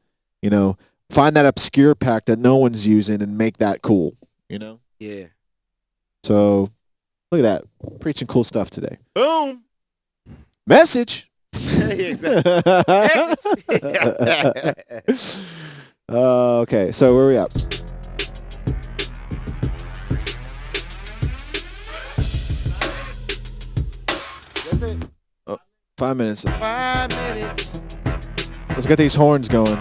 find that obscure pack that no one's using and make that cool, Yeah. So look at that, preaching cool stuff today. Boom. Message. Okay, so where are we at? Oh, 5 minutes. 5 minutes. Let's get these horns going.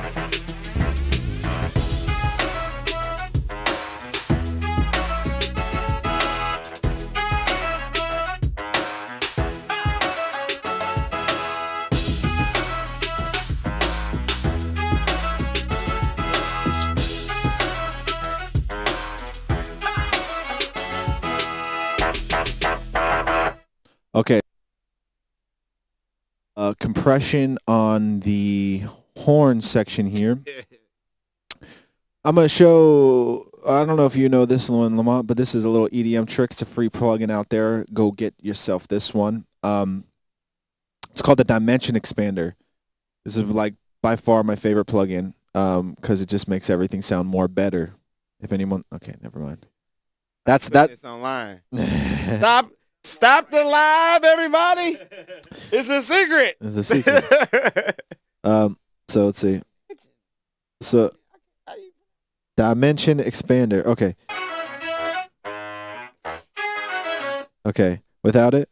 Okay. Compression on the horn section here. I'm going to show, I don't know if you know this one, Lamont, but this is a little EDM trick. It's a free plugin out there. Go get yourself this one. It's called the Dimension Expander. This is like by far my favorite plugin, because it just makes everything sound more better. If anyone, okay, never mind. That's that. It's online. Stop the live, everybody. It's a secret. It's a secret. So let's see. So Dimension Expander. Okay. Okay. Without it?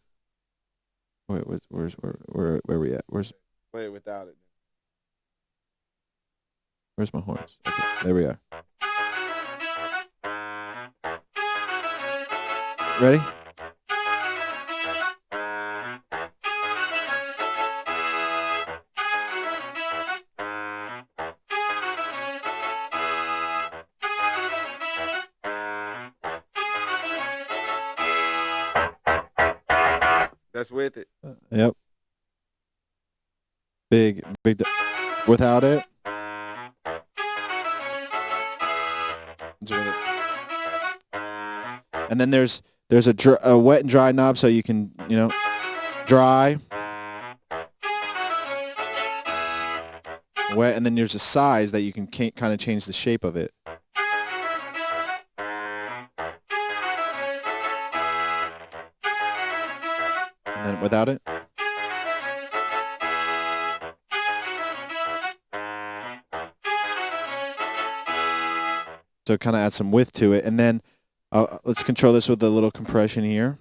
Wait, where we at? Wait, without it. Where's my horns? Okay, there we are. Ready? That's with it. Yep. Big. Without it? It's with it. And then there's a wet and dry knob, so you can, dry, wet, and then there's a size that you can kind of change the shape of it. And then without it. So kind of add some width to it. And then let's control this with a little compression here.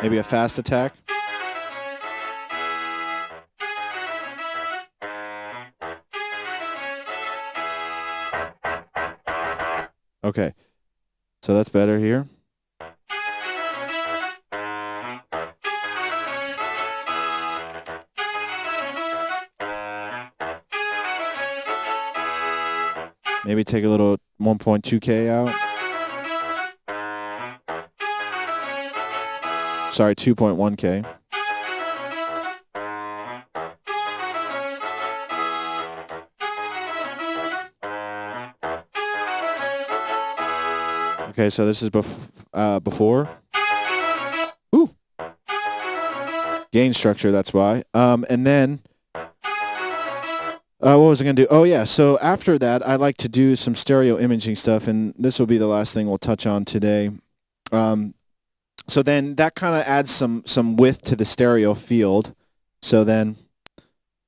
Maybe a fast attack. Okay. So that's better here. Maybe take a little 1.2K out. Sorry, 2.1K. Okay, so this is before. Ooh. Gain structure, that's why. And then, what was I going to do? Oh, yeah, so after that, I like to do some stereo imaging stuff, and this will be the last thing we'll touch on today. So then that kind of adds some width to the stereo field. So then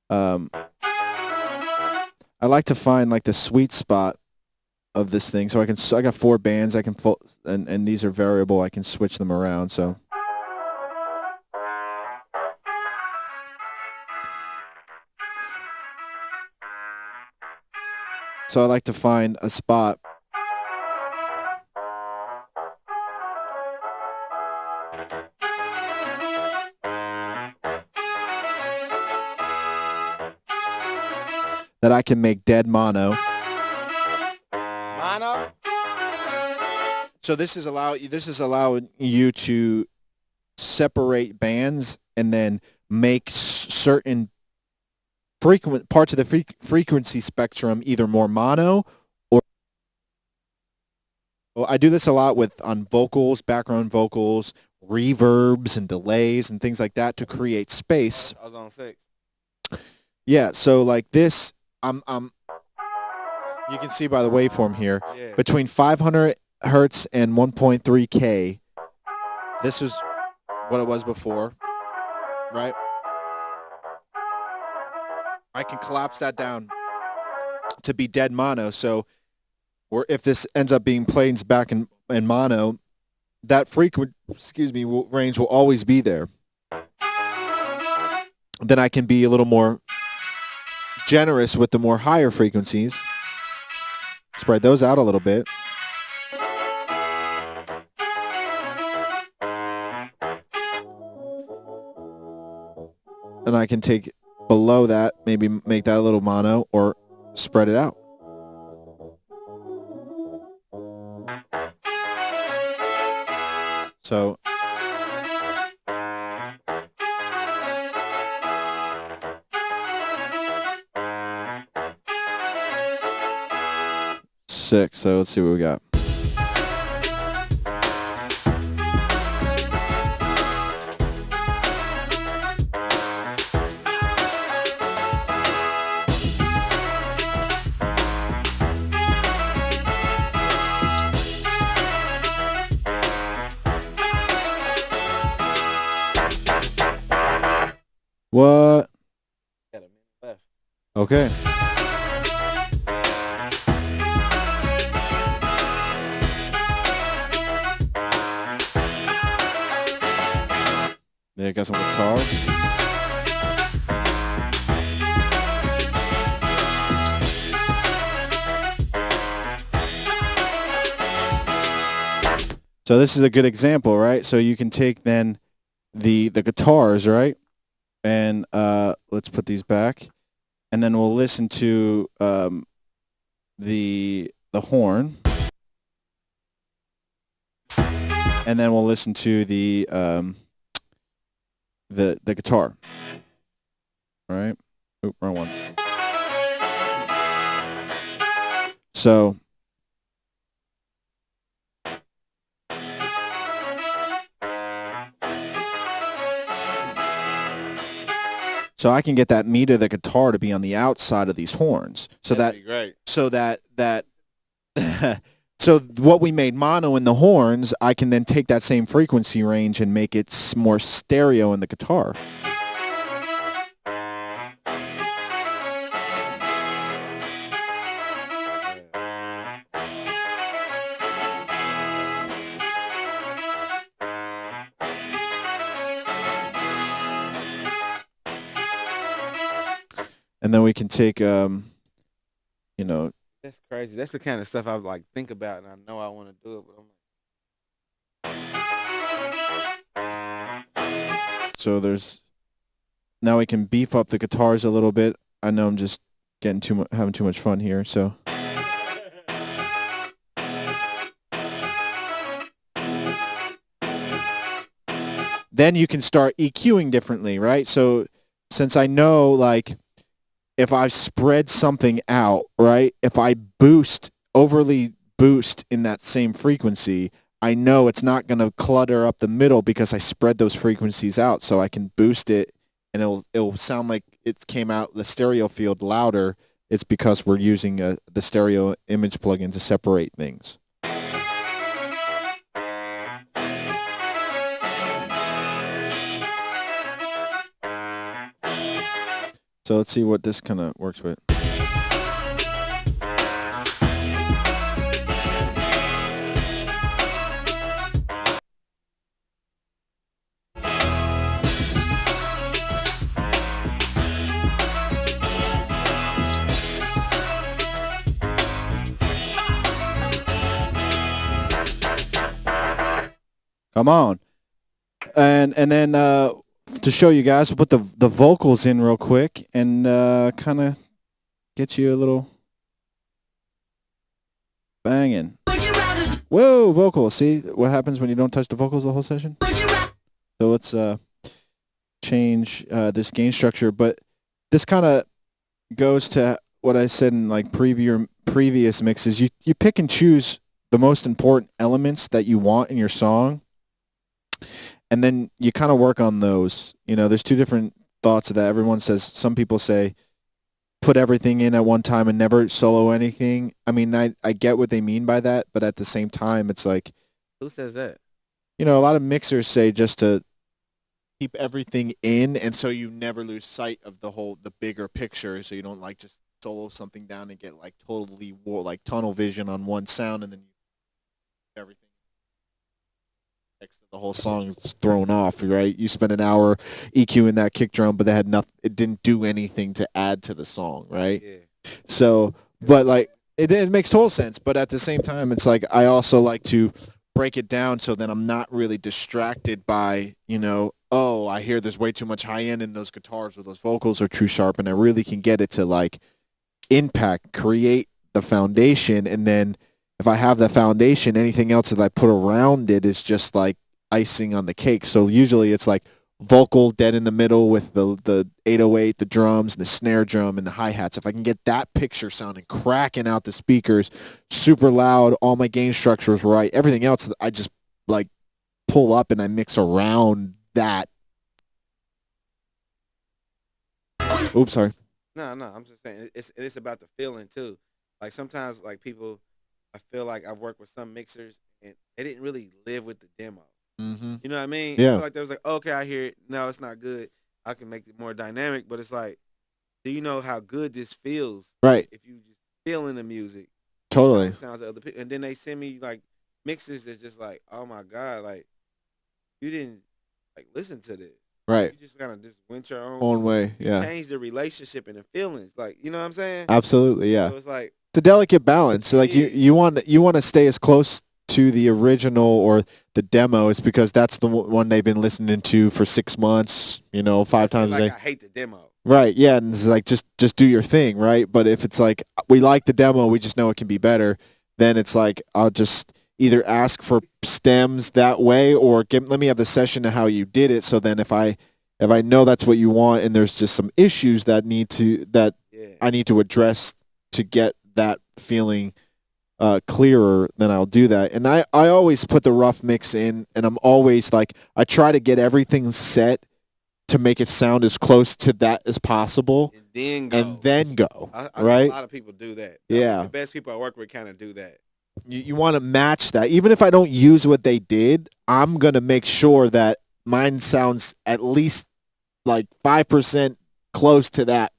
I like to find like the sweet spot of this thing. So I got 4 bands I can and these are variable. I can switch them around. So I like to find a spot that I can make dead mono. Mono? So this is allowing you to separate bands and then make certain parts of the frequency spectrum either more mono or. Well, I do this a lot on vocals, background vocals, reverbs and delays and things like that to create space. I was on 6. Yeah, so like this, you can see by the waveform here, between 500 hertz and 1.3K, this was what it was before, right? I can collapse that down to be dead mono, so or if this ends up being played back in mono, that range will always be there. Then I can be a little more generous with the more higher frequencies. Spread those out a little bit. And I can take below that, maybe make that a little mono or spread it out. So sick. So let's see what we got. What? Got a minute left. Okay. Yeah, got some guitar. So this is a good example, right? So you can take then the guitars, right? And let's put these back, and then we'll listen to the horn, and then we'll listen to the guitar. All right. Oop, wrong one. So I can get that meat of the guitar to be on the outside of these horns. So That'd be great. So so what we made mono in the horns, I can then take that same frequency range and make it more stereo in the guitar. And then we can take, That's crazy. That's the kind of stuff I like think about, and I know I want to do it, but I'm So now we can beef up the guitars a little bit. I know I'm just having too much fun here. So then you can start EQing differently, right? So since I know, like, if I spread something out, right? If I overly boost in that same frequency, I know it's not going to clutter up the middle because I spread those frequencies out. So I can boost it, and it'll sound like it came out the stereo field louder. It's because we're using the stereo image plugin to separate things. So let's see what this kind of works with. Come on. And then to show you guys, we'll put the vocals in real quick and kind of get you a little banging. Whoa, vocals. See what happens when you don't touch the vocals the whole session? So let's change this gain structure. But this kind of goes to what I said in like previous mixes. You pick and choose the most important elements that you want in your song, and then you kind of work on those. You know, there's two different thoughts of that. Everyone says, some people say, put everything in at one time and never solo anything. I mean, I get what they mean by that, but at the same time, it's like... Who says that? You know, a lot of mixers say just to keep everything in, and so you never lose sight of the bigger picture, so you don't like just solo something down and get like totally like tunnel vision on one sound, and then everything. The whole song is thrown off, right? You spent an hour EQing that kick drum, but it didn't do anything to add to the song, right? Yeah. So, but like it makes total sense, but at the same time, it's like I also like to break it down so that I'm not really distracted by, you know, oh, I hear there's way too much high end in those guitars or those vocals are too sharp, and I really can get it to like impact, create the foundation, and then if I have the foundation, anything else that I put around it is just like icing on the cake. So usually it's like vocal dead in the middle with the 808, the drums, the snare drum, and the hi-hats. If I can get that picture sounding, cracking out the speakers, super loud, all my gain structures right, everything else I just like pull up and I mix around that. Oops, sorry. No, I'm just saying it's about the feeling too. Like sometimes like people, I feel like I've worked with some mixers and they didn't really live with the demo. Mm-hmm. You know what I mean? Yeah. I feel like they was like, okay, I hear it. No, it's not good. I can make it more dynamic, but it's like, do you know how good this feels? Right. If you just feel in the music. Totally. It sounds like other people. And then they send me like mixes that's just like, oh my God, like you didn't like listen to this. Right. You just kind of just went your own way. Yeah. Change the relationship and the feelings. Like, you know what I'm saying? Absolutely. Yeah. So it's like, it's a delicate balance. So like you want to stay as close to the original or the demo is because that's the one they've been listening to for 6 months, you know, 5 times a day. I hate the demo. Right, yeah, and it's like just do your thing, right? But if it's like we like the demo, we just know it can be better, then it's like I'll just either ask for stems that way or let me have the session of how you did it, so then if I know that's what you want and there's just some issues that I need to address to get that feeling clearer, then I'll do that. And I always put the rough mix in, and I'm always like, I try to get everything set to make it sound as close to that as possible. And then go. Right? A lot of people do that. Yeah. The best people I work with kind of do that. You want to match that. Even if I don't use what they did, I'm going to make sure that mine sounds at least like 5% close to that.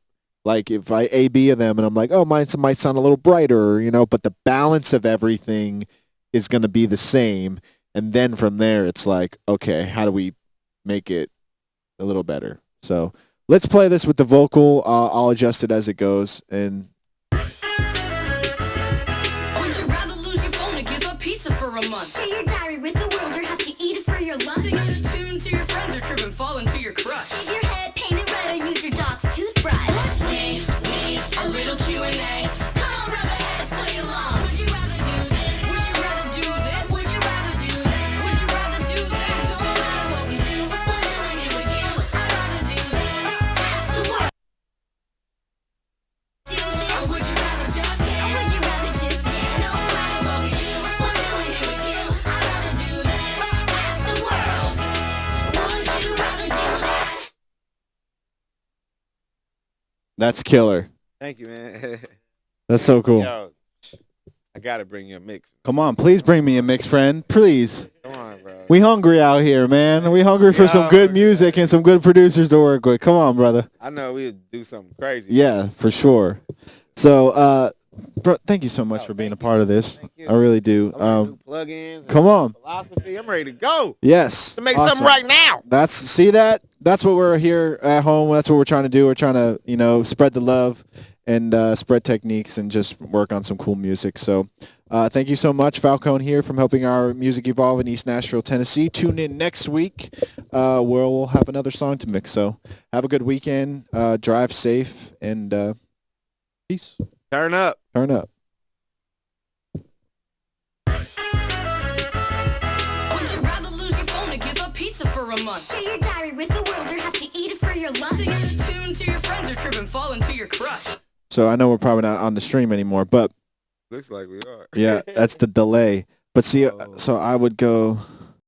Like if I A-B of them and I'm like, oh, mine might sound a little brighter, you know, but the balance of everything is going to be the same. And then from there, it's like, okay, how do we make it a little better? So let's play this with the vocal. I'll adjust it as it goes. And a month. Share your diary with the world or have to eat it for your lunch. Sing out a tune to your friends or trip and fall into your crush. Shave your head, paint it red, or use your dog's toothbrush. We need a little Q&A. Come on, rub heads, play along. Would you rather do this? Would you rather do this? Would you rather do that? Would you rather do that? Don't matter what we do, we're doing it with you. I'd rather do that. Ask the world. Do this. Or would you rather just dance? Or would you rather just dance? No matter what we do, we're doing it with you. I'd rather do that. Ask the world. Would you rather do that? That's killer. Thank you, man. That's so cool. Yo, I gotta bring you a mix. Come on, please bring me a mix, friend. Please. Come on, bro. We hungry out here, man. We hungry for some good music and some good producers to work with. Come on, brother. I know we'd do something crazy. Yeah, for sure. So, bro, thank you so much for being a part of this. I really do. Do plugins. Come on. Philosophy. I'm ready to go. Yes. To make awesome. something right now. That's what we're here at home. That's what we're trying to do. We're trying to, spread the love and spread techniques and just work on some cool music. So thank you so much. Falcone here from Helping Our Music Evolve in East Nashville, Tennessee. Tune in next week where we'll have another song to mix. So have a good weekend. Drive safe and peace. Turn up. Turn up. Would you rather lose your phone or give up pizza for a month? Share your diary with the world or have to eat it for your lunch. Sing a tune to your friends or trip and fall into your crush. So I know we're probably not on the stream anymore, but Looks like we are. yeah, that's the delay. But see, so I would go...